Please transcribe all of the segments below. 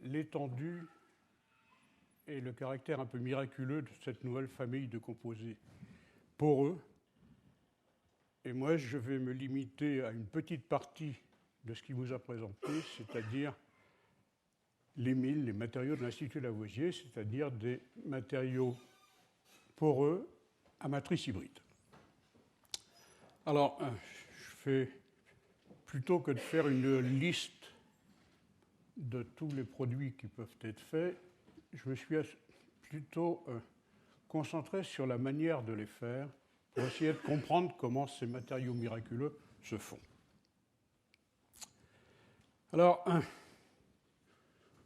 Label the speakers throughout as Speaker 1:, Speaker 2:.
Speaker 1: l'étendue et le caractère un peu miraculeux de cette nouvelle famille de composés poreux. Et moi, je vais me limiter à une petite partie de ce qu'il vous a présenté, c'est-à-dire les mines, les matériaux de l'Institut Lavoisier, c'est-à-dire des matériaux poreux à matrice hybride. Alors, plutôt que de faire une liste de tous les produits qui peuvent être faits, je me suis plutôt concentré sur la manière de les faire pour essayer de comprendre comment ces matériaux miraculeux se font. Alors,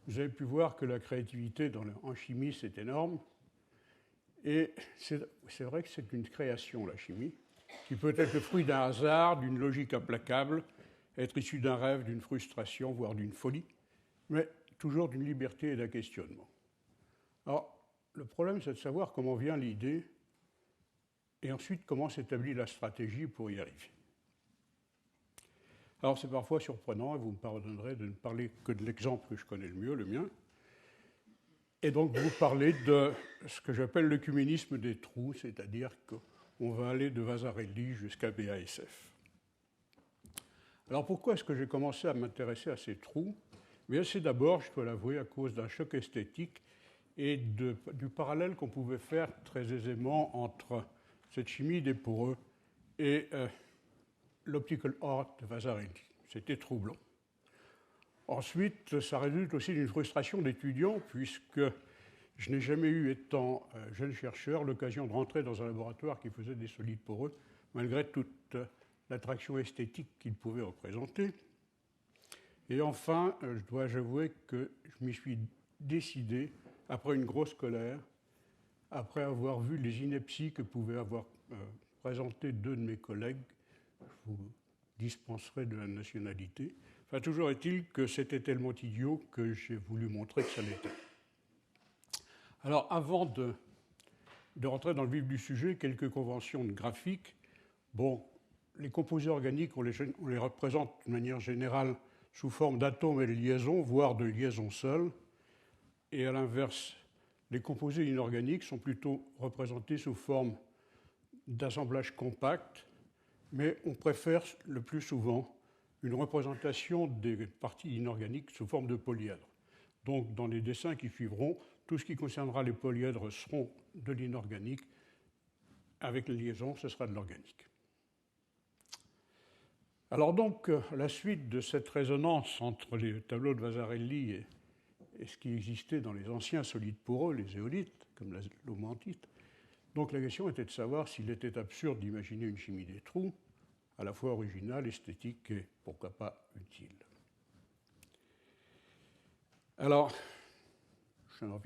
Speaker 1: vous avez pu voir que la créativité en chimie, c'est énorme. Et c'est vrai que c'est une création, la chimie, qui peut être le fruit d'un hasard, d'une logique implacable, être issue d'un rêve, d'une frustration, voire d'une folie, mais toujours d'une liberté et d'un questionnement. Alors, le problème, c'est de savoir comment vient l'idée et ensuite comment s'établit la stratégie pour y arriver. Alors, c'est parfois surprenant, et vous me pardonnerez de ne parler que de l'exemple que je connais le mieux, le mien, et donc vous parler de ce que j'appelle l'œcuménisme des trous, c'est-à-dire qu'on va aller de Vasarely jusqu'à BASF. Alors pourquoi est-ce que j'ai commencé à m'intéresser à ces trous? Bien, c'est d'abord, je dois l'avouer, à cause d'un choc esthétique et du parallèle qu'on pouvait faire très aisément entre cette chimie des poreux et l'optical art de Vasarely. C'était troublant. Ensuite, ça résulte aussi d'une frustration d'étudiant, puisque je n'ai jamais eu, étant jeune chercheur, l'occasion de rentrer dans un laboratoire qui faisait des solides poreux, malgré toute l'attraction esthétique qu'il pouvait représenter. Et enfin, je dois avouer que je m'y suis décidé, après une grosse colère, après avoir vu les inepties que pouvaient avoir présentées deux de mes collègues. Je vous dispenserai de la nationalité. Enfin, toujours est-il que c'était tellement idiot que j'ai voulu montrer que ça l'était. Alors, avant de rentrer dans le vif du sujet, quelques conventions de graphique. Bon, les composés organiques, on les représente de manière générale sous forme d'atomes et de liaisons, voire de liaisons seules. Et à l'inverse, les composés inorganiques sont plutôt représentés sous forme d'assemblage compact, mais on préfère le plus souvent une représentation des parties inorganiques sous forme de polyèdres. Donc, dans les dessins qui suivront, tout ce qui concernera les polyèdres seront de l'inorganique. Avec les liaisons, ce sera de l'organique. Alors donc, la suite de cette résonance entre les tableaux de Vasarely et ce qui existait dans les anciens solides poreux, les éolites, comme l'aumentite. Donc la question était de savoir s'il était absurde d'imaginer une chimie des trous, à la fois originale, esthétique et, pourquoi pas, utile. Alors, je ne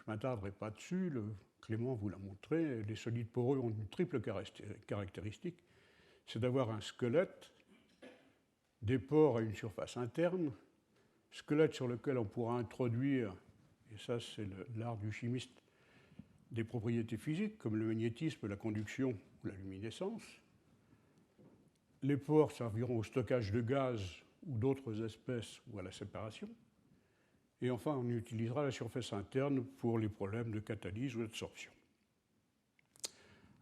Speaker 1: m'attarderai pas dessus, Clément vous l'a montré, les solides poreux ont une triple caractéristique, c'est d'avoir un squelette, des pores à une surface interne, squelette sur lequel on pourra introduire, et ça c'est l'art du chimiste, des propriétés physiques comme le magnétisme, la conduction ou la luminescence. Les pores serviront au stockage de gaz ou d'autres espèces ou à la séparation. Et enfin, on utilisera la surface interne pour les problèmes de catalyse ou d'absorption.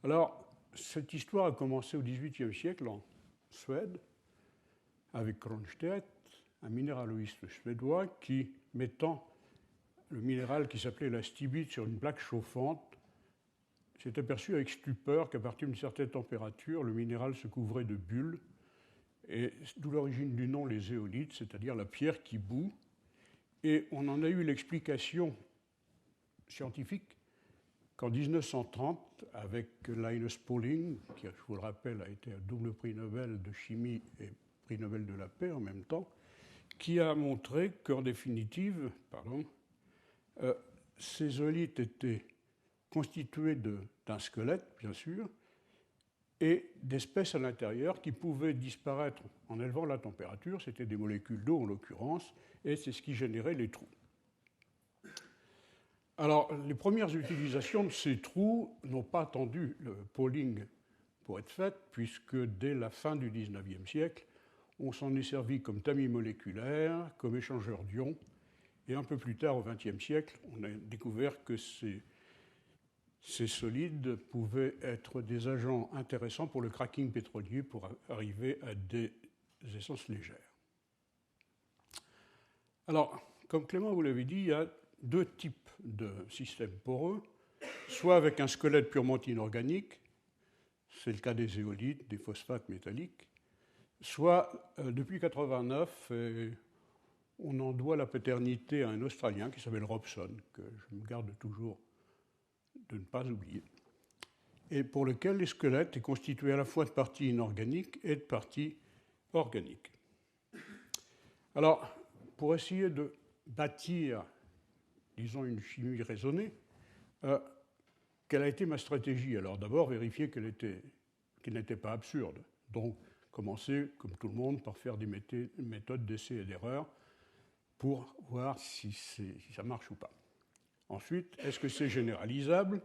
Speaker 1: Alors, cette histoire a commencé au XVIIIe siècle en Suède, avec Cronstedt, un minéralogiste suédois qui, mettant le minéral qui s'appelait la stibite sur une plaque chauffante, s'est aperçu avec stupeur qu'à partir d'une certaine température, le minéral se couvrait de bulles, et d'où l'origine du nom les éolites, c'est-à-dire la pierre qui bout. Et on en a eu l'explication scientifique qu'en 1930, avec Linus Pauling, qui, je vous le rappelle, a été un double prix Nobel de chimie et prix Nobel de la paix en même temps, qui a montré qu'en définitive, ces éolites étaient constituées d'un squelette, bien sûr, et d'espèces à l'intérieur qui pouvaient disparaître en élevant la température. C'était des molécules d'eau en l'occurrence, et c'est ce qui générait les trous. Alors, les premières utilisations de ces trous n'ont pas attendu le Pauling pour être faites, puisque dès la fin du XIXe siècle, on s'en est servi comme tamis moléculaire, comme échangeur d'ions, Et un peu plus tard, au XXe siècle, on a découvert que ces solides pouvaient être des agents intéressants pour le cracking pétrolier pour arriver à des essences légères. Alors, comme Clément vous l'avait dit, il y a deux types de systèmes poreux, soit avec un squelette purement inorganique, c'est le cas des éolites, des phosphates métalliques, soit depuis 1989, on en doit la paternité à un Australien qui s'appelle Robson, que je me garde toujours de ne pas oublier, et pour lequel les squelettes est constitué à la fois de parties inorganiques et de parties organiques. Alors, pour essayer de bâtir, disons, une chimie raisonnée, quelle a été ma stratégie? Alors d'abord, vérifier qu'elle n'était pas absurde. Donc, commencer, comme tout le monde, par faire des méthodes d'essai et d'erreur pour voir si ça marche ou pas. Ensuite, est-ce que c'est généralisable?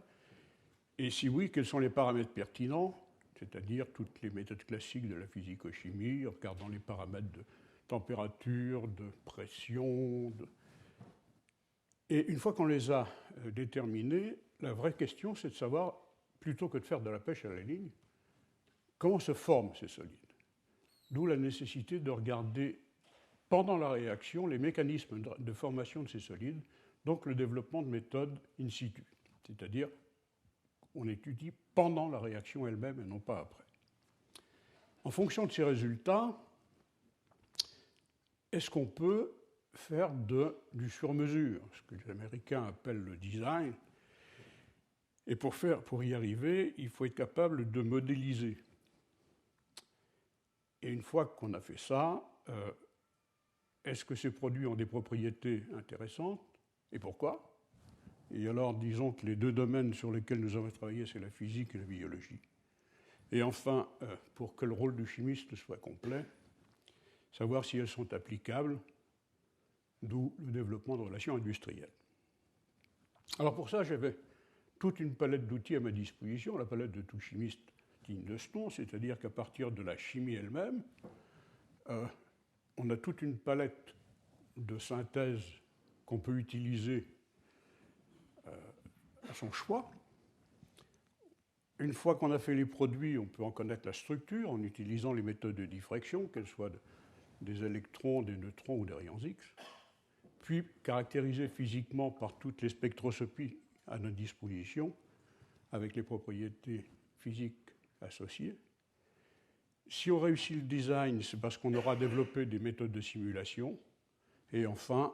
Speaker 1: Et si oui, quels sont les paramètres pertinents, c'est-à-dire toutes les méthodes classiques de la physico-chimie, en regardant les paramètres de température, de pression. Et une fois qu'on les a déterminés, la vraie question, c'est de savoir, plutôt que de faire de la pêche à la ligne, comment se forment ces solides. D'où la nécessité de regarder pendant la réaction les mécanismes de formation de ces solides, donc le développement de méthodes in situ, c'est-à-dire on étudie pendant la réaction elle-même et non pas après. En fonction de ces résultats, est-ce qu'on peut faire du sur-mesure, ce que les Américains appellent le design? Et pour y arriver, il faut être capable de modéliser. Et une fois qu'on a fait ça, est-ce que ces produits ont des propriétés intéressantes? Et pourquoi? Et alors, disons que les deux domaines sur lesquels nous avons travaillé, c'est la physique et la biologie. Et enfin, pour que le rôle du chimiste soit complet, savoir si elles sont applicables, d'où le développement de relations industrielles. Alors pour ça, j'avais toute une palette d'outils à ma disposition, la palette de tout chimiste digne de ce nom, c'est-à-dire qu'à partir de la chimie elle-même, on a toute une palette de synthèse qu'on peut utiliser à son choix. Une fois qu'on a fait les produits, on peut en connaître la structure en utilisant les méthodes de diffraction, qu'elles soient des électrons, des neutrons ou des rayons X, puis caractérisées physiquement par toutes les spectroscopies à notre disposition, avec les propriétés physiques associées. Si on réussit le design, c'est parce qu'on aura développé des méthodes de simulation. Et enfin,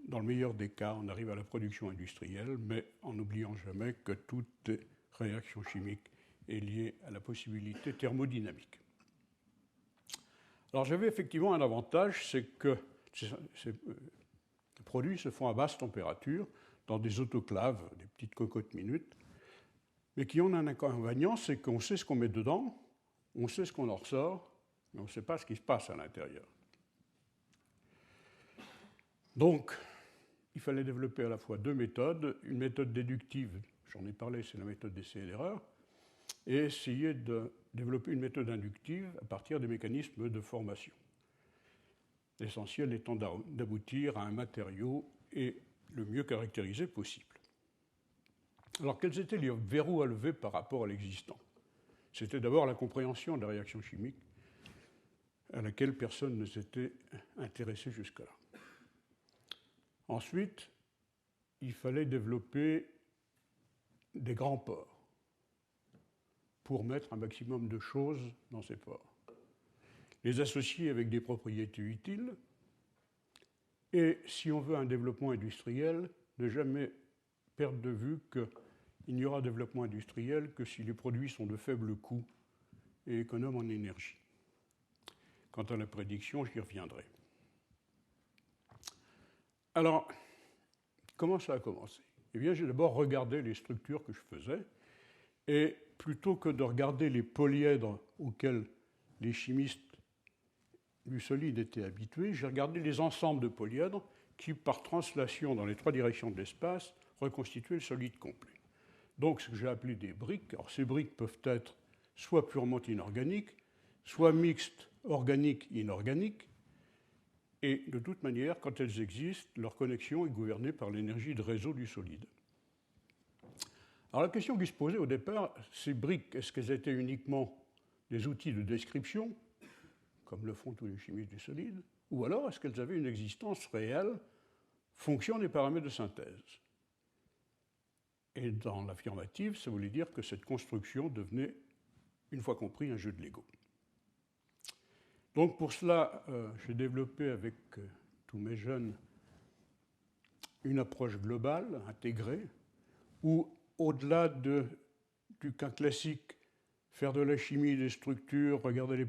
Speaker 1: dans le meilleur des cas, on arrive à la production industrielle, mais en n'oubliant jamais que toute réaction chimique est liée à la possibilité thermodynamique. Alors j'avais effectivement un avantage, c'est que ces produits se font à basse température, dans des autoclaves, des petites cocottes minutes, mais qui ont un inconvénient, c'est qu'on sait ce qu'on met dedans, on sait ce qu'on en ressort, mais on ne sait pas ce qui se passe à l'intérieur. Donc, il fallait développer à la fois deux méthodes, une méthode déductive, j'en ai parlé, c'est la méthode d'essai et d'erreur, et essayer de développer une méthode inductive à partir des mécanismes de formation. L'essentiel étant d'aboutir à un matériau et le mieux caractérisé possible. Alors, quels étaient les verrous à lever par rapport à l'existant? C'était d'abord la compréhension de la réaction chimique à laquelle personne ne s'était intéressé jusque-là. Ensuite, il fallait développer des grands pores pour mettre un maximum de choses dans ces pores. Les associer avec des propriétés utiles, et si on veut un développement industriel, ne jamais perdre de vue qu'il n'y aura développement industriel que si les produits sont de faible coût et économes en énergie. Quant à la prédiction, j'y reviendrai. Alors, comment ça a commencé? Eh bien, j'ai d'abord regardé les structures que je faisais, et plutôt que de regarder les polyèdres auxquels les chimistes du solide étaient habitués, j'ai regardé les ensembles de polyèdres qui, par translation dans les trois directions de l'espace, reconstituaient le solide complet. Donc, ce que j'ai appelé des briques. Alors, ces briques peuvent être soit purement inorganiques, soit mixtes organiques-inorganiques, Et de toute manière, quand elles existent, leur connexion est gouvernée par l'énergie de réseau du solide. Alors la question qui se posait au départ, ces briques, est-ce qu'elles étaient uniquement des outils de description, comme le font tous les chimistes du solide, ou alors est-ce qu'elles avaient une existence réelle, fonction des paramètres de synthèse? Et dans l'affirmative, ça voulait dire que cette construction devenait, une fois compris, un jeu de Lego. Donc pour cela, j'ai développé avec tous mes jeunes une approche globale, intégrée, où au-delà du cas classique, faire de la chimie des structures, regarder les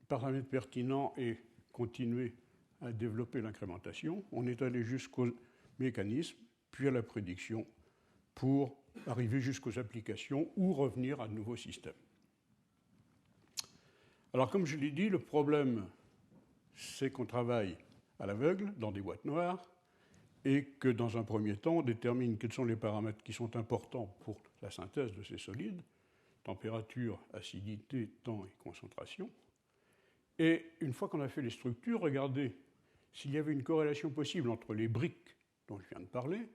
Speaker 1: paramètres pertinents et continuer à développer l'incrémentation, on est allé jusqu'au mécanisme, puis à la prédiction, pour arriver jusqu'aux applications ou revenir à de nouveaux systèmes. Alors, comme je l'ai dit, le problème, c'est qu'on travaille à l'aveugle, dans des boîtes noires, et que dans un premier temps, on détermine quels sont les paramètres qui sont importants pour la synthèse de ces solides, température, acidité, temps et concentration. Et une fois qu'on a fait les structures, regardez s'il y avait une corrélation possible entre les briques dont je viens de parler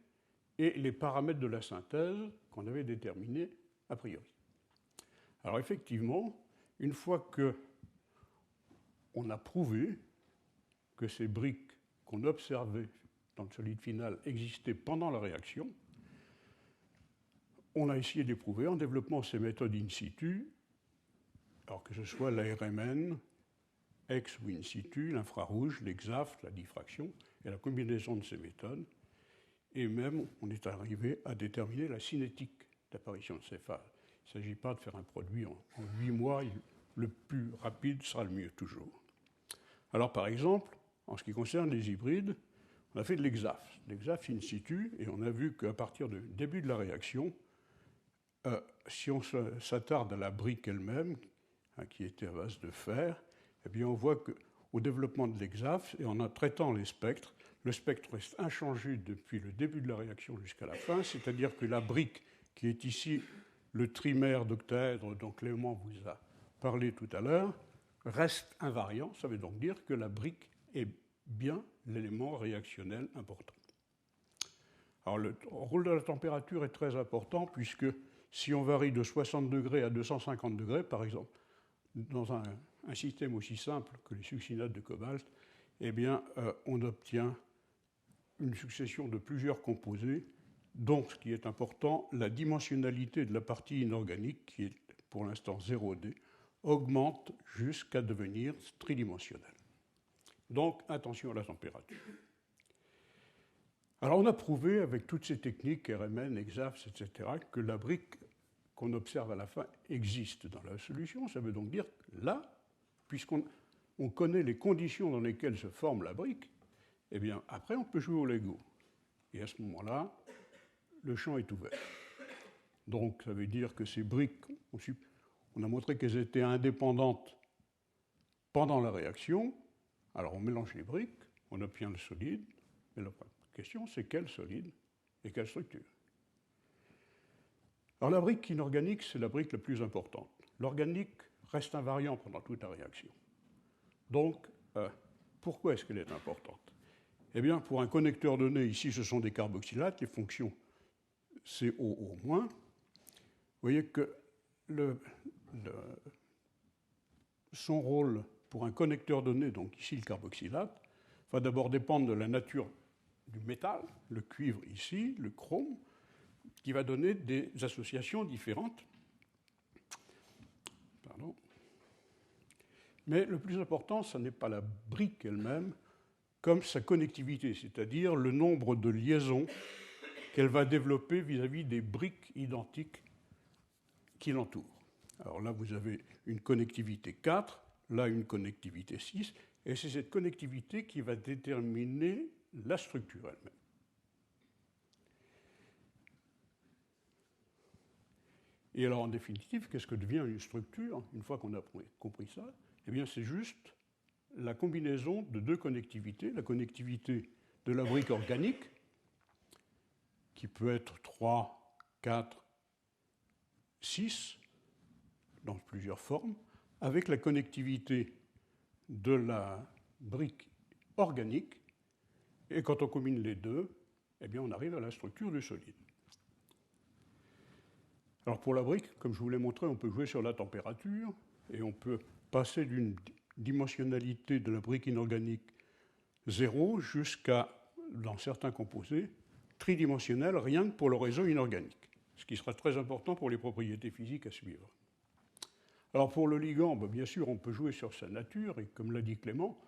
Speaker 1: et les paramètres de la synthèse qu'on avait déterminés a priori. Alors effectivement, une fois qu'on a prouvé que ces briques qu'on observait dans le solide final existaient pendant la réaction, on a essayé de les prouver en développant ces méthodes in situ, alors que ce soit l'ARMN, ex ou in situ, l'infrarouge, l'exaft, la diffraction, et la combinaison de ces méthodes. Et même, on est arrivé à déterminer la cinétique d'apparition de ces phases. Il ne s'agit pas de faire un produit en 8 mois, le plus rapide sera le mieux toujours. Alors par exemple, en ce qui concerne les hybrides, on a fait de l'exaft in situ, et on a vu qu'à partir du début de la réaction, si on s'attarde à la brique elle-même, qui était à base de fer, eh bien on voit qu'au développement de l'exaft, et en traitant les spectres, le spectre reste inchangé depuis le début de la réaction jusqu'à la fin, c'est-à-dire que la brique, qui est ici le trimère d'octaèdre dont Clément vous a parlé tout à l'heure, reste invariant. Ça veut donc dire que la brique est bien l'élément réactionnel important. Alors le rôle de la température est très important, puisque si on varie de 60 degrés à 250 degrés, par exemple, dans un système aussi simple que les succinates de cobalt, eh bien, on obtient une succession de plusieurs composés, dont, ce qui est important, la dimensionnalité de la partie inorganique, qui est pour l'instant 0D, augmente jusqu'à devenir tridimensionnelle. Donc, attention à la température. Alors, on a prouvé, avec toutes ces techniques, RMN, EXAFS, etc., que la brique qu'on observe à la fin existe dans la solution. Ça veut donc dire que là, puisqu'on connaît les conditions dans lesquelles se forme la brique, eh bien, après, on peut jouer au Lego. Et à ce moment-là, le champ est ouvert. Donc, ça veut dire que ces briques, on a montré qu'elles étaient indépendantes pendant la réaction. Alors, on mélange les briques, on obtient le solide. Mais la question, c'est quel solide et quelle structure? Alors, la brique inorganique, c'est la brique la plus importante. L'organique reste invariant pendant toute la réaction. Donc, pourquoi est-ce qu'elle est importante? Eh bien, pour un connecteur donné, ici, ce sont des carboxylates, les fonctions COO-. Vous voyez que son rôle pour un connecteur donné, donc ici le carboxylate, va d'abord dépendre de la nature du métal, le cuivre ici, le chrome, qui va donner des associations différentes. Pardon. Mais le plus important, ce n'est pas la brique elle-même, comme sa connectivité, c'est-à-dire le nombre de liaisons qu'elle va développer vis-à-vis des briques identiques qui l'entourent. Alors là, vous avez une connectivité 4, là une connectivité 6, et c'est cette connectivité qui va déterminer la structure elle-même. Et alors, en définitive, qu'est-ce que devient une structure, une fois qu'on a compris ça? Eh bien, c'est juste la combinaison de deux connectivités, la connectivité de la brique organique, qui peut être 3, 4, 6, dans plusieurs formes, avec la connectivité de la brique organique, et quand on combine les deux, eh bien, on arrive à la structure du solide. Alors pour la brique, comme je vous l'ai montré, on peut jouer sur la température, et on peut passer d'une dimensionnalité de la brique inorganique 0 jusqu'à, dans certains composés, tridimensionnel, rien que pour le réseau inorganique, ce qui sera très important pour les propriétés physiques à suivre. Alors pour le ligand, bien sûr, on peut jouer sur sa nature, et comme l'a dit Clément,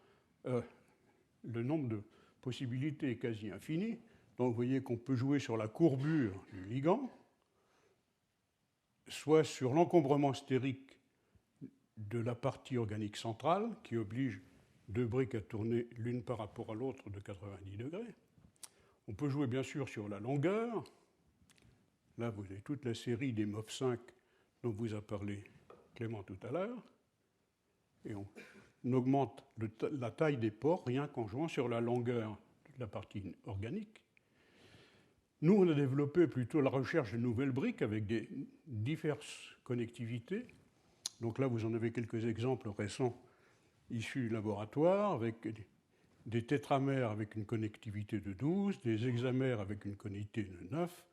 Speaker 1: le nombre de possibilités est quasi infini. Donc vous voyez qu'on peut jouer sur la courbure du ligand, soit sur l'encombrement stérique de la partie organique centrale, qui oblige deux briques à tourner l'une par rapport à l'autre de 90 degrés. On peut jouer bien sûr sur la longueur. Là, vous avez toute la série des MOF5 dont vous a parlé Clément tout à l'heure. Et on augmente la taille des pores rien qu'en jouant sur la longueur de la partie organique. Nous, on a développé plutôt la recherche de nouvelles briques avec des diverses connectivités. Donc là, vous en avez quelques exemples récents issus du laboratoire, avec des tétramères avec une connectivité de 12, des hexamères avec une connectivité de 9,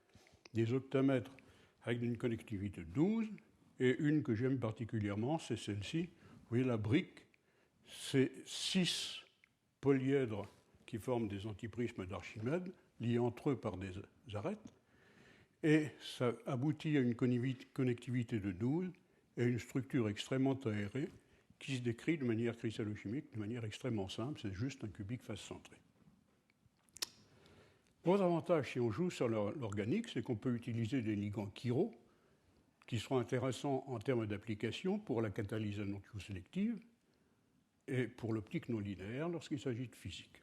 Speaker 1: des octamètres avec une connectivité de 12, et une que j'aime particulièrement, c'est celle-ci. Vous voyez la brique, c'est 6 polyèdres qui forment des antiprismes d'Archimède, liés entre eux par des arêtes, et ça aboutit à une connectivité de 12 et une structure extrêmement aérée qui se décrit de manière cristallochimique, de manière extrêmement simple, c'est juste un cubique face centré. L'autre avantage, si on joue sur l'organique, c'est qu'on peut utiliser des ligands chiro, qui seront intéressants en termes d'application pour la catalyse non-sélective et pour l'optique non linéaire lorsqu'il s'agit de physique.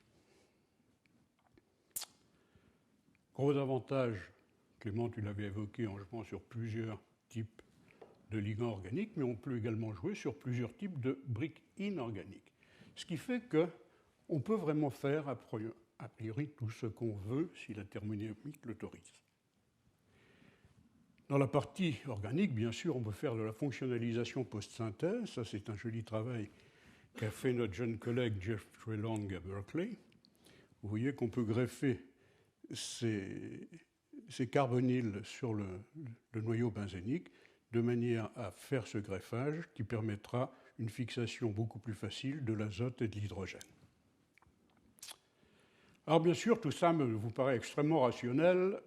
Speaker 1: Gros avantage, Clément, tu l'avais évoqué en jouant sur plusieurs types de ligands organiques, mais on peut également jouer sur plusieurs types de briques inorganiques. Ce qui fait qu'on peut vraiment faire a priori tout ce qu'on veut si la thermodynamique l'autorise. Dans la partie organique, bien sûr, on peut faire de la fonctionnalisation post-synthèse. Ça, c'est un joli travail qu'a fait notre jeune collègue Jeffrey Long à Berkeley. Vous voyez qu'on peut greffer ces carbonyles sur le noyau benzénique de manière à faire ce greffage qui permettra une fixation beaucoup plus facile de l'azote et de l'hydrogène. Alors bien sûr, tout ça vous paraît extrêmement rationnel,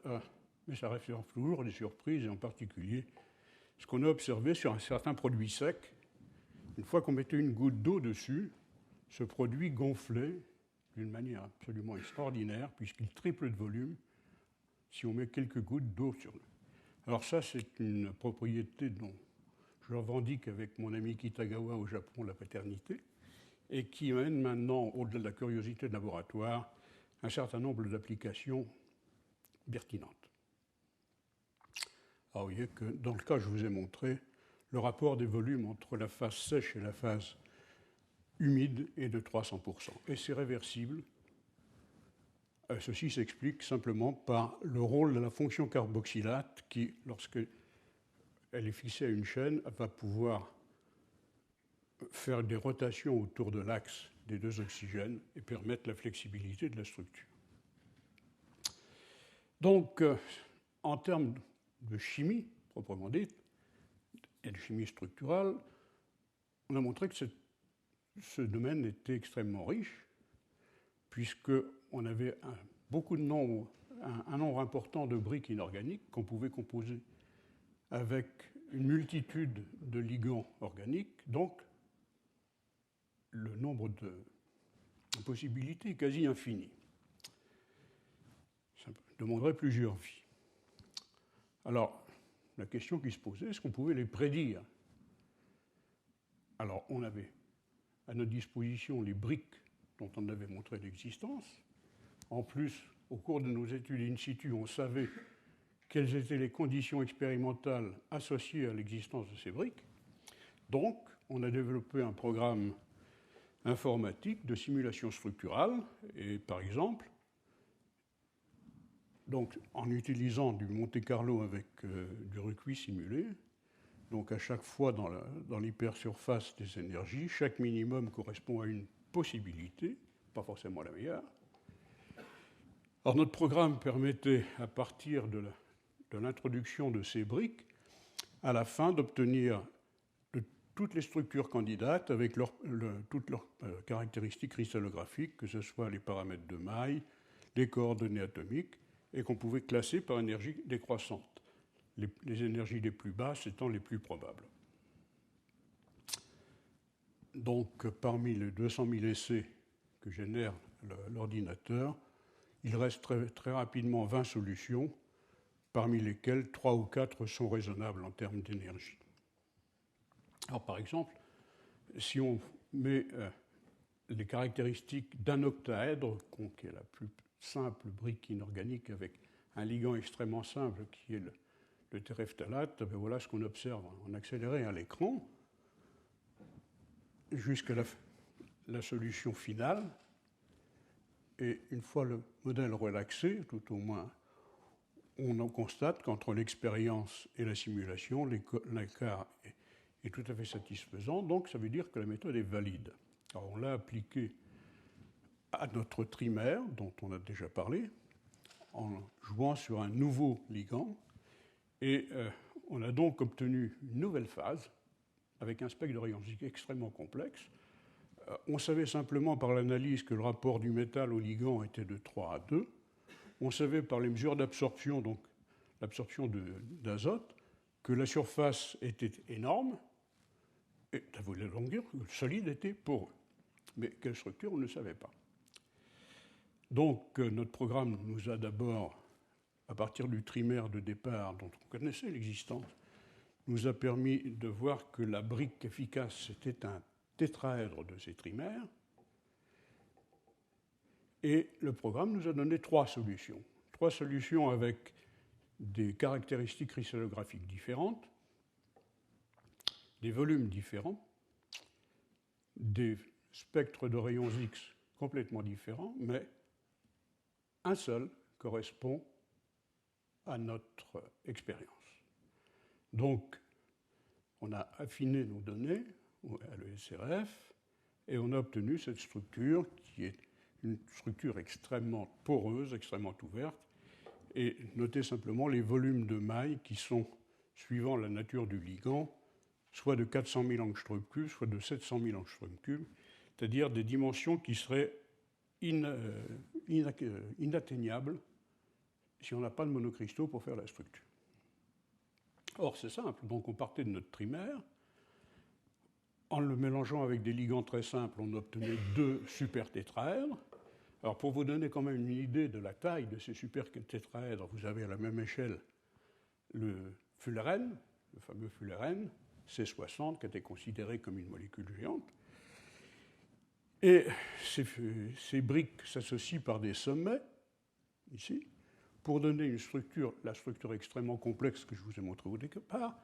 Speaker 1: mais ça réfère toujours à des surprises, et en particulier ce qu'on a observé sur un certain produit sec. Une fois qu'on mettait une goutte d'eau dessus, ce produit gonflait d'une manière absolument extraordinaire, puisqu'il triple de volume si on met quelques gouttes d'eau sur lui. Alors ça, c'est une propriété dont je revendique avec mon ami Kitagawa au Japon la paternité, et qui mène maintenant, au-delà de la curiosité de laboratoire, un certain nombre d'applications pertinentes. Alors vous voyez que dans le cas que je vous ai montré, le rapport des volumes entre la phase sèche et la phase humide est de 300%. Et c'est réversible. Ceci s'explique simplement par le rôle de la fonction carboxylate qui, lorsqu'elle est fixée à une chaîne, va pouvoir faire des rotations autour de l'axe des deux oxygènes et permettre la flexibilité de la structure. Donc, en termes de chimie, proprement dite, et de chimie structurale, on a montré que ce domaine était extrêmement riche, puisqu'on avait un nombre important de briques inorganiques qu'on pouvait composer avec une multitude de ligands organiques, donc le nombre de possibilités est quasi infini. Ça demanderait plusieurs vies. Alors, la question qui se posait, est-ce qu'on pouvait les prédire? Alors, on avait à notre disposition les briques dont on avait montré l'existence. En plus, au cours de nos études in situ, on savait quelles étaient les conditions expérimentales associées à l'existence de ces briques. Donc, on a développé un programme informatique de simulation structurale, et par exemple, donc, en utilisant du Monte-Carlo avec du recuit simulé, donc à chaque fois dans l'hypersurface des énergies, chaque minimum correspond à une possibilité, pas forcément la meilleure. Alors notre programme permettait, à partir de l'introduction de ces briques, à la fin d'obtenir toutes les structures candidates avec toutes leurs caractéristiques cristallographiques, que ce soit les paramètres de maille, les coordonnées atomiques, et qu'on pouvait classer par énergie décroissante, les énergies les plus basses étant les plus probables. Donc, parmi les 200 000 essais que génère l'ordinateur, il reste très, très rapidement 20 solutions, parmi lesquelles 3 ou 4 sont raisonnables en termes d'énergie. Alors, par exemple, si on met les caractéristiques d'un octaèdre, qui est la plus simple brique inorganique avec un ligand extrêmement simple qui est le terephthalate, ben voilà ce qu'on observe en accéléré à l'écran jusqu'à la solution finale. Et une fois le modèle relaxé, tout au moins, on en constate qu'entre l'expérience et la simulation, l'écart est tout à fait satisfaisant, donc ça veut dire que la méthode est valide. Alors on l'a appliquée à notre trimère, dont on a déjà parlé, en jouant sur un nouveau ligand, et on a donc obtenu une nouvelle phase avec un spectre de rayons X extrêmement complexe. On savait simplement par l'analyse que le rapport du métal au ligand était de 3 à 2. On savait par les mesures d'absorption, donc l'absorption d'azote, que la surface était énorme, et ça voulait donc dire que le solide était poreux. Mais quelle structure, on ne savait pas. Donc notre programme nous a d'abord, à partir du trimère de départ dont on connaissait l'existence, nous a permis de voir que la brique efficace était un tétraèdre de ces trimères. Et le programme nous a donné 3 solutions. 3 solutions avec des caractéristiques cristallographiques différentes, des volumes différents, des spectres de rayons X complètement différents, mais un seul correspond à notre expérience. Donc, on a affiné nos données à l'ESRF et on a obtenu cette structure qui est une structure extrêmement poreuse, extrêmement ouverte. Et notez simplement les volumes de mailles qui sont, suivant la nature du ligand, soit de 400 000 angstrom-cubes, soit de 700 000 angstrom-cubes, c'est-à-dire des dimensions qui seraient inatteignables si on n'a pas de monocristaux pour faire la structure. Or, c'est simple, donc on partait de notre trimère. En le mélangeant avec des ligands très simples, on obtenait 2 supertétraèdres. Alors, pour vous donner quand même une idée de la taille de ces supertétraèdres, vous avez à la même échelle le fullerène, le fameux fullerène, C60, qui était considéré comme une molécule géante. Et ces briques s'associent par des sommets, ici, pour donner une structure, la structure extrêmement complexe que je vous ai montrée au départ,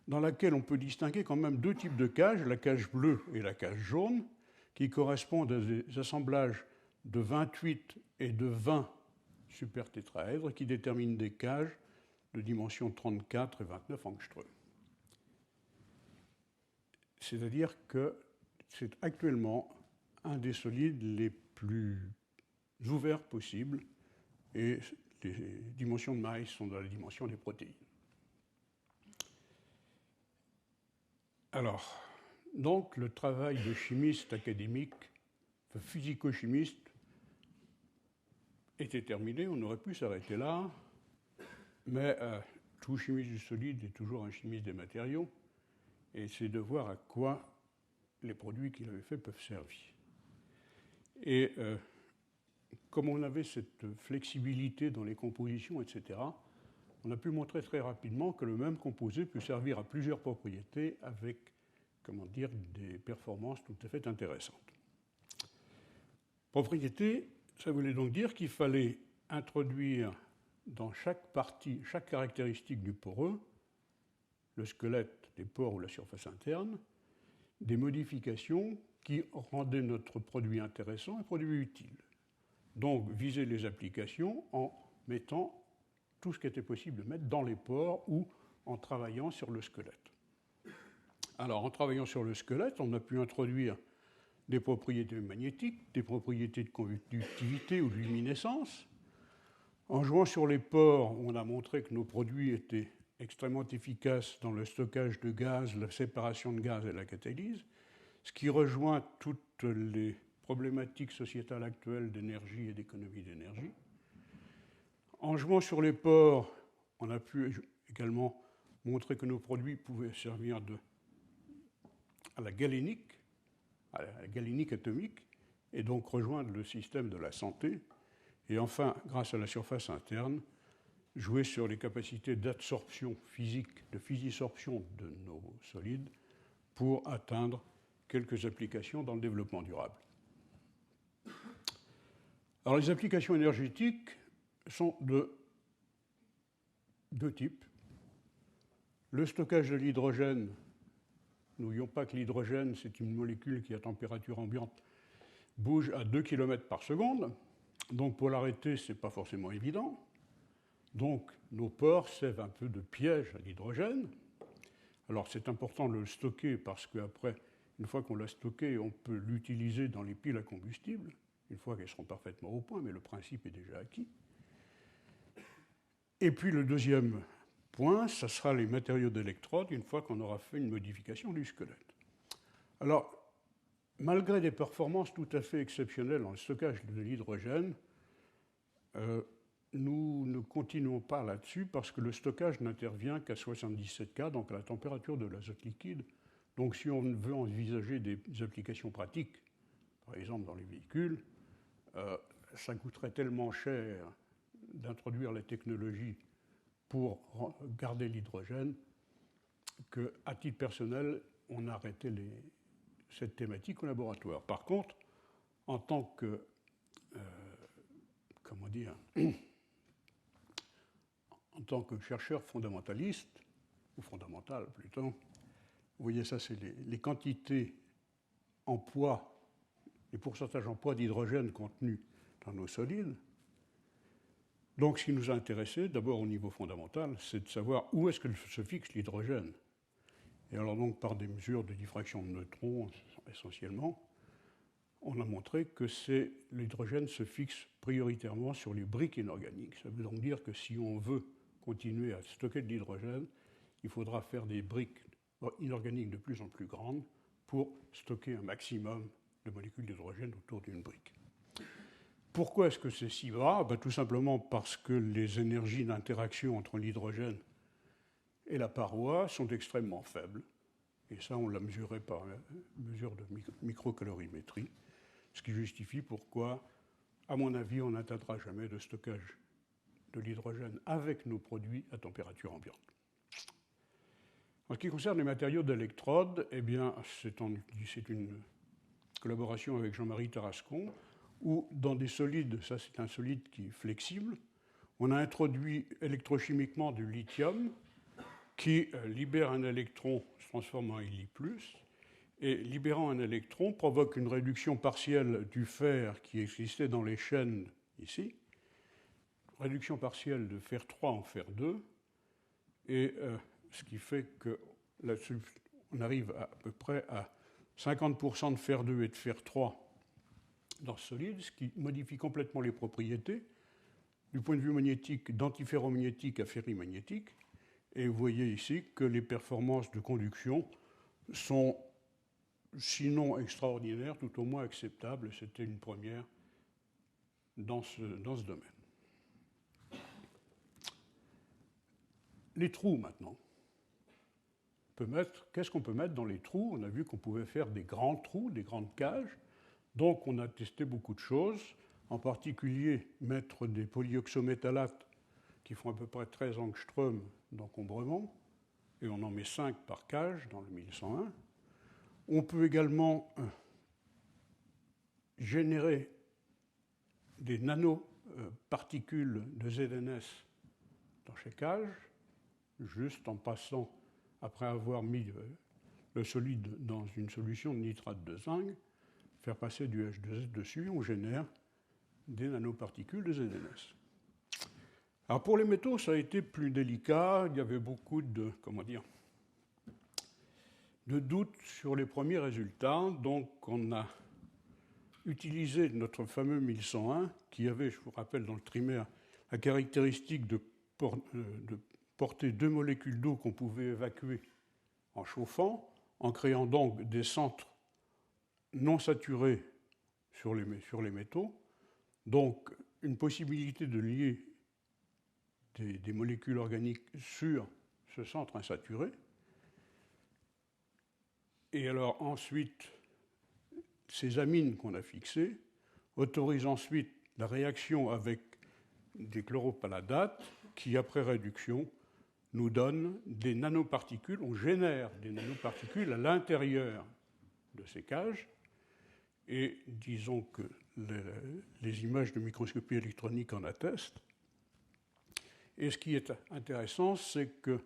Speaker 1: dans laquelle on peut distinguer quand même 2 types de cages, la cage bleue et la cage jaune, qui correspondent à des assemblages de 28 et de 20 supertétraèdres qui déterminent des cages de dimensions 34 et 29 angstrom. C'est-à-dire que c'est actuellement un des solides les plus ouverts possibles et les dimensions de maille sont dans la dimension des protéines. Alors, donc, le travail de chimiste académique, de physico-chimiste, était terminé, on aurait pu s'arrêter là, mais tout chimiste du solide est toujours un chimiste des matériaux, et c'est de voir à quoi les produits qu'il avait faits peuvent servir. Et comme on avait cette flexibilité dans les compositions, etc., on a pu montrer très rapidement que le même composé peut servir à plusieurs propriétés avec, comment dire, des performances tout à fait intéressantes. Propriété, ça voulait donc dire qu'il fallait introduire dans chaque partie, chaque caractéristique du poreux, le squelette, les pores ou la surface interne, des modifications qui rendaient notre produit intéressant et produit utile. Donc, viser les applications en mettant tout ce qui était possible de mettre dans les pores ou en travaillant sur le squelette. Alors, en travaillant sur le squelette, on a pu introduire des propriétés magnétiques, des propriétés de conductivité ou de luminescence. En jouant sur les pores, on a montré que nos produits étaient extrêmement efficaces dans le stockage de gaz, la séparation de gaz et la catalyse, ce qui rejoint toutes les problématiques sociétales actuelles d'énergie et d'économie d'énergie. En jouant sur les pores, on a pu également montrer que nos produits pouvaient servir à la galénique atomique, et donc rejoindre le système de la santé. Et enfin, grâce à la surface interne, jouer sur les capacités d'absorption physique, de physisorption de nos solides pour atteindre quelques applications dans le développement durable. Alors, les applications énergétiques sont de deux types. Le stockage de l'hydrogène. N'oublions pas que l'hydrogène, c'est une molécule qui, à température ambiante, bouge à 2 km par seconde. Donc, pour l'arrêter, ce n'est pas forcément évident. Donc, nos pores servent un peu de piège à l'hydrogène. Alors, c'est important de le stocker parce qu'après, une fois qu'on l'a stocké, on peut l'utiliser dans les piles à combustible, une fois qu'elles seront parfaitement au point, mais le principe est déjà acquis. Et puis, le deuxième point, ce sera les matériaux d'électrode, une fois qu'on aura fait une modification du squelette. Alors, malgré des performances tout à fait exceptionnelles dans le stockage de l'hydrogène, nous ne continuons pas là-dessus parce que le stockage n'intervient qu'à 77 K, donc à la température de l'azote liquide. Donc si on veut envisager des applications pratiques, par exemple dans les véhicules, ça coûterait tellement cher d'introduire la technologie pour garder l'hydrogène qu'à titre personnel, on a arrêté cette thématique au laboratoire. Par contre, en tant que en tant que chercheur fondamentaliste, ou fondamental plutôt, vous voyez ça, c'est les quantités en poids, les pourcentages en poids d'hydrogène contenus dans nos solides. Donc ce qui nous a intéressé, d'abord au niveau fondamental, c'est de savoir où est-ce que se fixe l'hydrogène. Et alors donc par des mesures de diffraction de neutrons essentiellement, on a montré que l'hydrogène se fixe prioritairement sur les briques inorganiques. Ça veut donc dire que si on veut continuer à stocker de l'hydrogène, il faudra faire des briques inorganiques de plus en plus grandes pour stocker un maximum de molécules d'hydrogène autour d'une brique. Pourquoi est-ce que c'est si bas ? Tout simplement parce que les énergies d'interaction entre l'hydrogène et la paroi sont extrêmement faibles. Et ça, on l'a mesuré par mesure de microcalorimétrie, ce qui justifie pourquoi, à mon avis, on n'atteindra jamais de stockage de l'hydrogène avec nos produits à température ambiante. En ce qui concerne les matériaux d'électrode, eh bien, c'est une collaboration avec Jean-Marie Tarascon, où dans des solides, ça c'est un solide qui est flexible, on a introduit électrochimiquement du lithium qui libère un électron, se transforme en Li+, et libérant un électron provoque une réduction partielle du fer qui existait dans les chaînes ici, réduction partielle de fer 3 en fer 2, et ce qui fait qu'on arrive à peu près à 50% de fer 2 et de fer 3 dans ce solide, ce qui modifie complètement les propriétés du point de vue magnétique, d'antiferromagnétique à ferrimagnétique. Et vous voyez ici que les performances de conduction sont, sinon extraordinaires, tout au moins acceptables. C'était une première dans ce domaine. Les trous, maintenant. Qu'est-ce qu'on peut mettre dans les trous ? On a vu qu'on pouvait faire des grands trous, des grandes cages. Donc, on a testé beaucoup de choses, en particulier mettre des polyoxométallates qui font à peu près 13 angstroms d'encombrement, et on en met 5 par cage dans le 1101. On peut également générer des nanoparticules de ZNS dans chaque cage, juste en passant, après avoir mis le solide dans une solution de nitrate de zinc, faire passer du H2S dessus, on génère des nanoparticules de ZNS. Alors pour les métaux, ça a été plus délicat. Il y avait beaucoup de doutes sur les premiers résultats. Donc on a utilisé notre fameux 1101, qui avait, je vous rappelle, dans le trimère, la caractéristique de porter 2 molécules d'eau qu'on pouvait évacuer en chauffant, en créant donc des centres non saturés sur les métaux, donc une possibilité de lier des molécules organiques sur ce centre insaturé. Et alors ensuite, ces amines qu'on a fixées autorisent ensuite la réaction avec des chloropalladates qui, après réduction, nous donnent des nanoparticules. On génère des nanoparticules à l'intérieur de ces cages. Et disons que les images de microscopie électronique en attestent. Et ce qui est intéressant, c'est que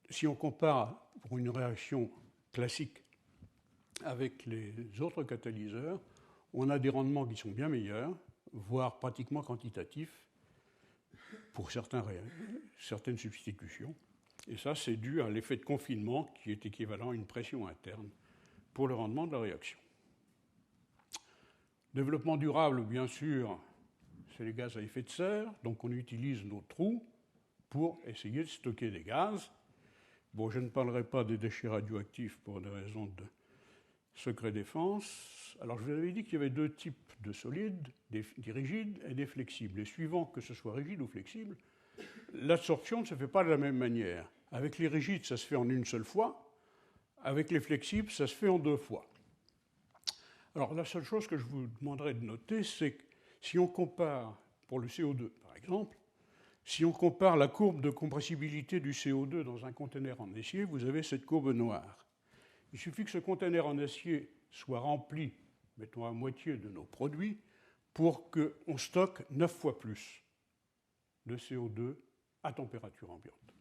Speaker 1: si on compare pour une réaction classique avec les autres catalyseurs, on a des rendements qui sont bien meilleurs, voire pratiquement quantitatifs pour certaines substitutions. Et ça, c'est dû à l'effet de confinement qui est équivalent à une pression interne pour le rendement de la réaction. Développement durable, bien sûr, c'est les gaz à effet de serre, donc on utilise nos trous pour essayer de stocker des gaz. Bon, je ne parlerai pas des déchets radioactifs pour des raisons de secret défense. Alors, je vous avais dit qu'il y avait 2 types de solides, des rigides et des flexibles. Et suivant que ce soit rigide ou flexible, l'absorption ne se fait pas de la même manière. Avec les rigides, ça se fait en une seule fois. Avec les flexibles, ça se fait en 2 fois. Alors, la seule chose que je vous demanderais de noter, c'est que si on compare, pour le CO2 par exemple, si on compare la courbe de compressibilité du CO2 dans un conteneur en acier, vous avez cette courbe noire. Il suffit que ce conteneur en acier soit rempli, mettons à moitié de nos produits, pour qu'on stocke 9 fois plus de CO2 à température ambiante.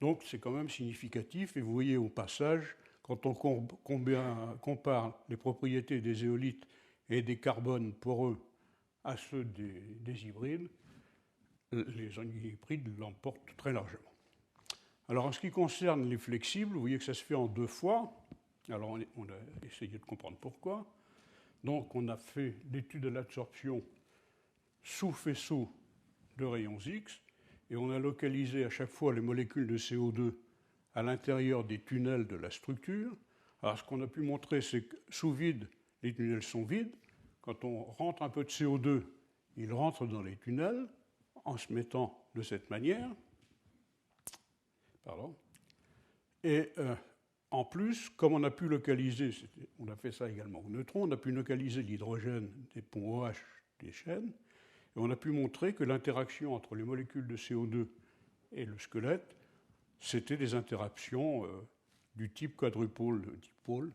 Speaker 1: Donc c'est quand même significatif, et vous voyez au passage, quand on compare les propriétés des éolytes et des carbones poreux à ceux des hybrides, les hybrides l'emportent très largement. Alors en ce qui concerne les flexibles, vous voyez que ça se fait en 2 fois. Alors on a essayé de comprendre pourquoi. Donc on a fait l'étude de l'absorption sous faisceau de rayons X, et on a localisé à chaque fois les molécules de CO2 à l'intérieur des tunnels de la structure. Alors ce qu'on a pu montrer, c'est que sous vide, les tunnels sont vides. Quand on rentre un peu de CO2, il rentre dans les tunnels en se mettant de cette manière. Pardon. Et en plus, comme on a pu localiser, on a fait ça également aux neutrons, on a pu localiser l'hydrogène des ponts OH des chaînes, et on a pu montrer que l'interaction entre les molécules de CO2 et le squelette, c'était des interactions du type quadrupôle-dipôle,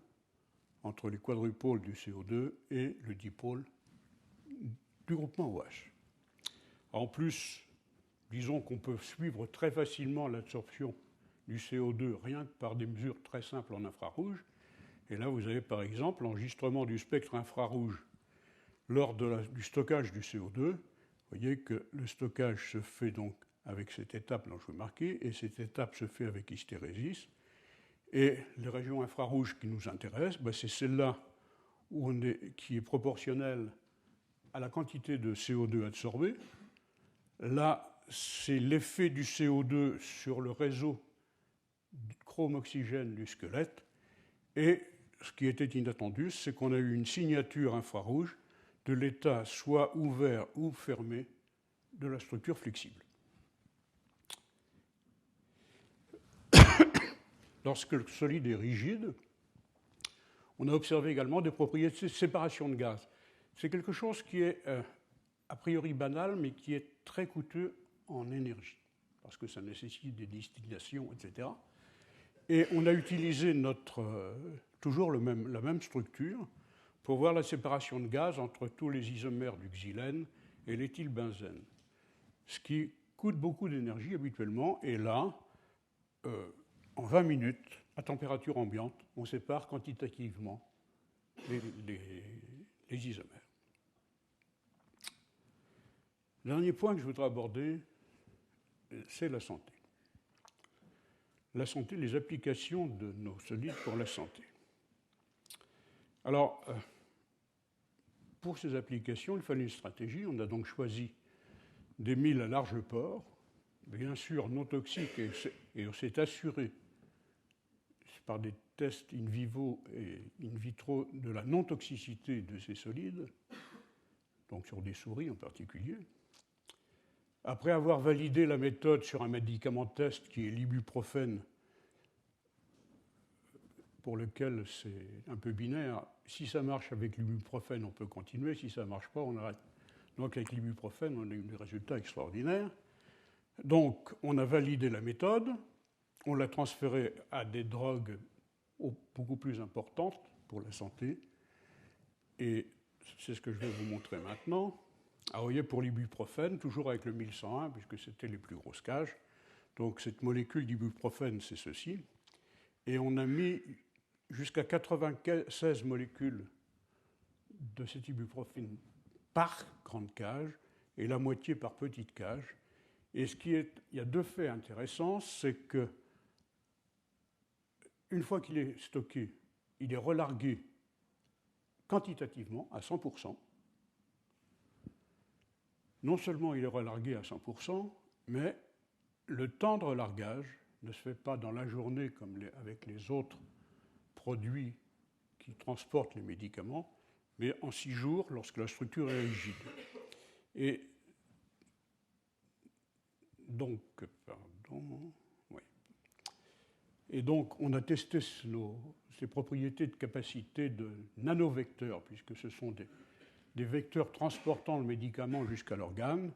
Speaker 1: entre les quadrupôles du CO2 et le dipôle du groupement OH. En plus, disons qu'on peut suivre très facilement l'absorption du CO2 rien que par des mesures très simples en infrarouge. Et là, vous avez par exemple l'enregistrement du spectre infrarouge lors du stockage du CO2. Vous voyez que le stockage se fait donc avec cette étape dont je vous marquer, et cette étape se fait avec hystérésis. Et les régions infrarouges qui nous intéressent, c'est celle-là qui est proportionnelle à la quantité de CO2 absorbé. Là, c'est l'effet du CO2 sur le réseau chrome-oxygène du squelette. Et ce qui était inattendu, c'est qu'on a eu une signature infrarouge de l'état soit ouvert ou fermé de la structure flexible. Lorsque le solide est rigide, on a observé également des propriétés de séparation de gaz. C'est quelque chose qui est a priori banal, mais qui est très coûteux en énergie, parce que ça nécessite des distillations, etc. Et on a utilisé toujours la même structure pour voir la séparation de gaz entre tous les isomères du xylène et l'éthylbenzène, ce qui coûte beaucoup d'énergie habituellement. Et là, en 20 minutes, à température ambiante, on sépare quantitativement les isomères. Le dernier point que je voudrais aborder, c'est la santé. La santé, les applications de nos solides pour la santé. Alors, pour ces applications, il fallait une stratégie. On a donc choisi des milles à large port, bien sûr non toxiques, et on s'est assuré par des tests in vivo et in vitro de la non-toxicité de ces solides, donc sur des souris en particulier. Après avoir validé la méthode sur un médicament test qui est l'ibuprofène, pour lequel c'est un peu binaire, si ça marche avec l'ibuprofène, on peut continuer, si ça ne marche pas, on arrête. Donc avec l'ibuprofène, on a eu des résultats extraordinaires. Donc on a validé la méthode, on l'a transférée à des drogues beaucoup plus importantes pour la santé, et c'est ce que je vais vous montrer maintenant. Alors, vous voyez, pour l'ibuprofène, toujours avec le 1101, puisque c'était les plus grosses cages. Donc, cette molécule d'ibuprofène, c'est ceci. Et on a mis jusqu'à 96 molécules de cet ibuprofène par grande cage et la moitié par petite cage. Et il y a deux faits intéressants, c'est que une fois qu'il est stocké, il est relargué quantitativement à 100%. Non seulement il est relargué à 100%, mais le temps de relargage ne se fait pas dans la journée comme avec les autres produits qui transportent les médicaments, mais en 6 jours lorsque la structure est rigide. Et donc, Et donc, on a testé ces propriétés de capacité de nanovecteurs, puisque ce sont des vecteurs transportant le médicament jusqu'à l'organe.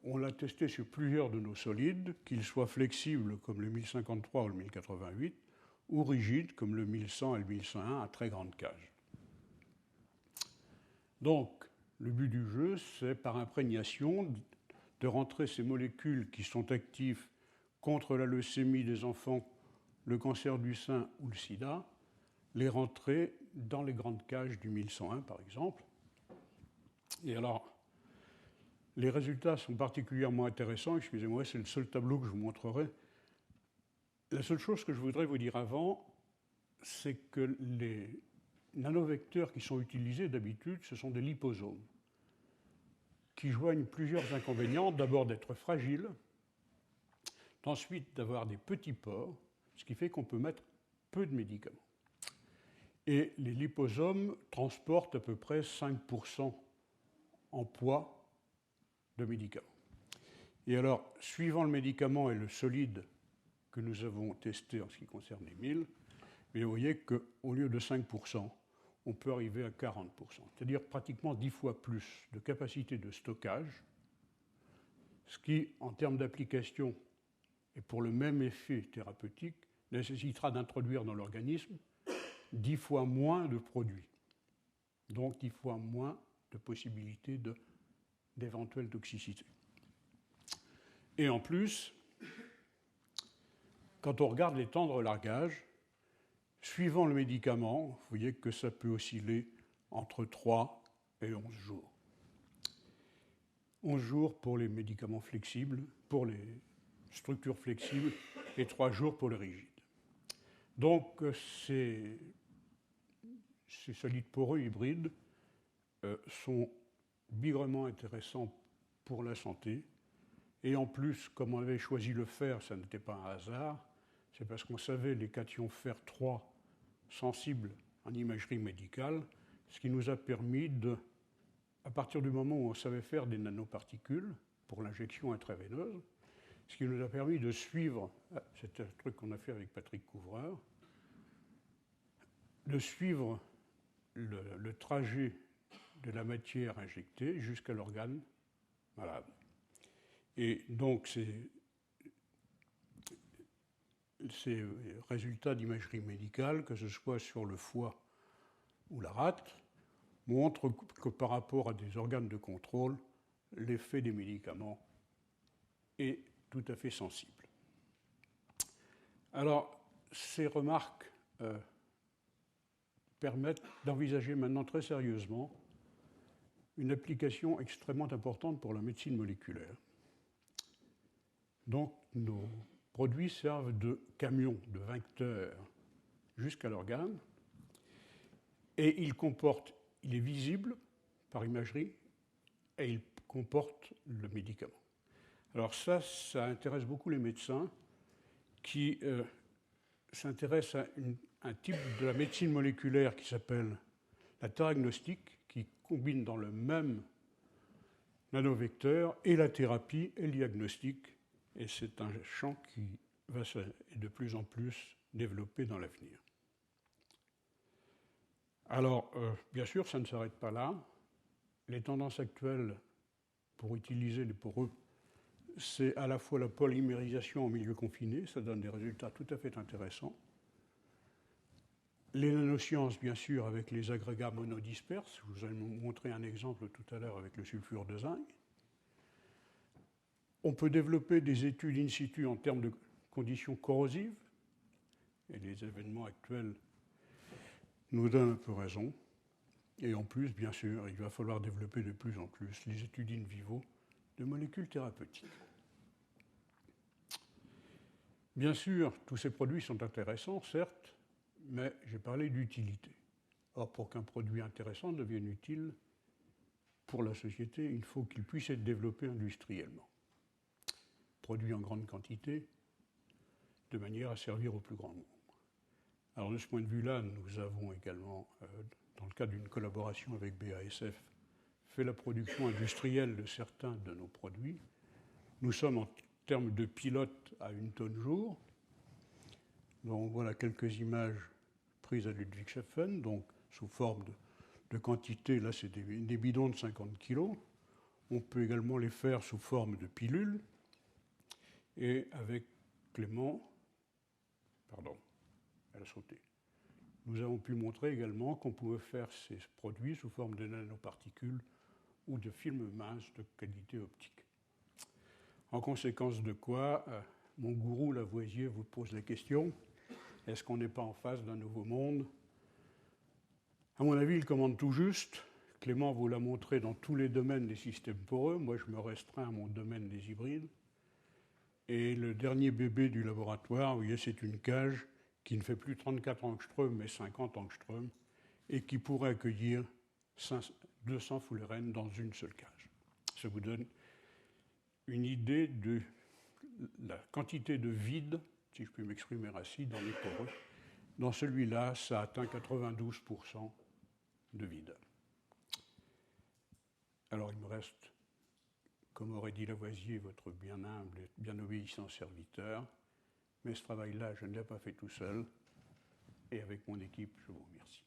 Speaker 1: On l'a testé sur plusieurs de nos solides, qu'ils soient flexibles comme le 1053 ou le 1088, ou rigides comme le 1100 et le 1101 à très grande cage. Donc, le but du jeu, c'est par imprégnation de rentrer ces molécules qui sont actives contre la leucémie des enfants, le cancer du sein ou le sida, les rentrer dans les grandes cages du 1101, par exemple. Et alors, les résultats sont particulièrement intéressants. Excusez-moi, c'est le seul tableau que je vous montrerai. La seule chose que je voudrais vous dire avant, c'est que les nanovecteurs qui sont utilisés d'habitude, ce sont des liposomes, qui joignent plusieurs inconvénients. D'abord d'être fragiles, ensuite d'avoir des petits pores, ce qui fait qu'on peut mettre peu de médicaments. Et les liposomes transportent à peu près 5% en poids de médicaments. Et alors, suivant le médicament et le solide que nous avons testé en ce qui concerne les 1000, mais vous voyez qu'au lieu de 5%, on peut arriver à 40%, c'est-à-dire pratiquement 10 fois plus de capacité de stockage, ce qui, en termes d'application et pour le même effet thérapeutique, nécessitera d'introduire dans l'organisme 10 fois moins de produits, donc 10 fois moins de possibilités d'éventuelle toxicité. Et en plus, quand on regarde les temps de relargage, suivant le médicament, vous voyez que ça peut osciller entre 3 et 11 jours. 11 jours pour les médicaments flexibles, pour les structures flexibles, et 3 jours pour les rigides. Donc, ces solides poreux hybrides sont bigrement intéressants pour la santé. Et en plus, comme on avait choisi le fer, ça n'était pas un hasard, c'est parce qu'on savait les cations fer 3 sensibles en imagerie médicale, ce qui nous a permis à partir du moment où on savait faire des nanoparticules pour l'injection intraveineuse, ce qui nous a permis de suivre, c'est un truc qu'on a fait avec Patrick Couvreur, de suivre le trajet de la matière injectée jusqu'à l'organe malade. Et donc, ces résultats d'imagerie médicale, que ce soit sur le foie ou la rate, montrent que par rapport à des organes de contrôle, l'effet des médicaments est tout à fait sensible. Alors, ces remarques permettent d'envisager maintenant très sérieusement une application extrêmement importante pour la médecine moléculaire. Donc, nos produits servent de camion, de vecteur jusqu'à l'organe, et il est visible par imagerie et il comporte le médicament. Alors ça intéresse beaucoup les médecins qui s'intéressent à un type de la médecine moléculaire qui s'appelle la théragnostique, qui combine dans le même nanovecteur et la thérapie et le diagnostic. Et c'est un champ qui va de plus en plus développer dans l'avenir. Alors, bien sûr, ça ne s'arrête pas là. Les tendances actuelles pour utiliser les poreux, c'est à la fois la polymérisation en milieu confiné, ça donne des résultats tout à fait intéressants. Les nanosciences, bien sûr, avec les agrégats monodisperses. Je vous ai montré un exemple tout à l'heure avec le sulfure de zinc. On peut développer des études in situ en termes de conditions corrosives, et les événements actuels nous donnent un peu raison. Et en plus, bien sûr, il va falloir développer de plus en plus les études in vivo de molécules thérapeutiques. Bien sûr, tous ces produits sont intéressants, certes, mais j'ai parlé d'utilité. Or, pour qu'un produit intéressant devienne utile pour la société, il faut qu'il puisse être développé industriellement, produit en grande quantité, de manière à servir au plus grand nombre. Alors, de ce point de vue-là, nous avons également, dans le cadre d'une collaboration avec BASF, fait la production industrielle de certains de nos produits. Nous sommes en termes de pilote à 1 tonne jour. Donc voilà quelques images prises à Ludwigshafen, donc sous forme de quantité. Là, c'est des bidons de 50 kg. On peut également les faire sous forme de pilules. Et avec Clément, pardon, elle a sauté. Nous avons pu montrer également qu'on pouvait faire ces produits sous forme de nanoparticules ou de films minces de qualité optique. En conséquence de quoi, mon gourou Lavoisier vous pose la question, est-ce qu'on n'est pas en face d'un nouveau monde? À mon avis, il commande tout juste. Clément vous l'a montré dans tous les domaines des systèmes poreux. Moi, je me restreins à mon domaine des hybrides. Et le dernier bébé du laboratoire, vous voyez, c'est une cage qui ne fait plus 34 angstroms, mais 50 angstroms, et qui pourrait accueillir 200 fullerènes dans une seule cage. Ça vous donne une idée de la quantité de vide, si je puis m'exprimer ainsi, dans les poreux. Dans celui-là, ça atteint 92% de vide. Alors il me reste, comme aurait dit Lavoisier, votre bien humble et bien obéissant serviteur. Mais ce travail-là, je ne l'ai pas fait tout seul. Et avec mon équipe, je vous remercie.